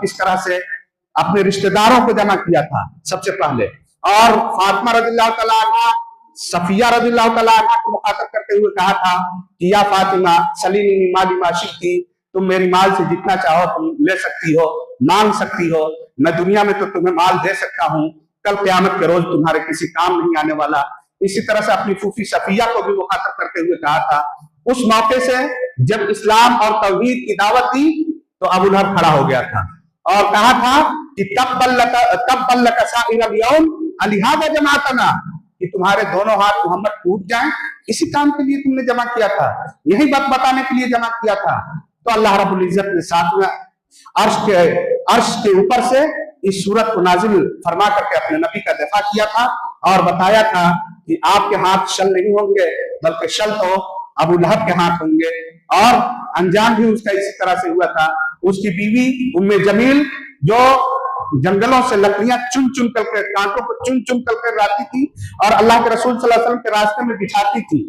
किस तरह से अपने रिश्तेदारों को जमा किया था सबसे पहले, और फातिमा रज़ियल्लाहु तआला अन्हा, सफिया रज़ियल्लाहु तआला अन्हा को मुखातब करते हुए कहा था कि या फातिमा सलीनी मिन माली मा शि'ति, तुम मेरी माल से जितना चाहो तुम ले सकती हो, मांग सकती हो, मैं दुनिया में तो तुम्हें माल दे सकता हूँ, कल क़यामत के रोज तुम्हारे किसी काम नहीं आने वाला। इसी तरह से अपनी फूफी सफिया को भी मुखातब करते हुए कहा था। उस मौके से जब इस्लाम और तौहीद की दावत दी तो अबू लहब खड़ा हो गया था और कहा था कि तब्बल साइरल यौम अलिहाजा जमाअतना, कि तुम्हारे दोनों हाथ मोहम्मद टूट जाएं, इसी काम के लिए तुमने जमा किया था, यही बात बताने के लिए जमा किया था। तो अल्लाह रब्बुल इज्जत ने सातवें अर्श के ऊपर से इस सूरत को नाजिल फरमा करके अपने नबी का दफा किया था और बताया था कि आपके हाथ शल नहीं होंगे, बल्कि शल तो अबू लहब के हाथ होंगे। और अंजाम भी उसका इसी तरह से हुआ था। उसकी बीवी उम्मे जमील जो जंगलों से लकड़ियां चुन चुन करके, कांटों को चुन चुन करके लाती थी और अल्लाह के रसूल सल्लल्लाहु अलैहि वसल्लम के रास्ते में बिछाती थी,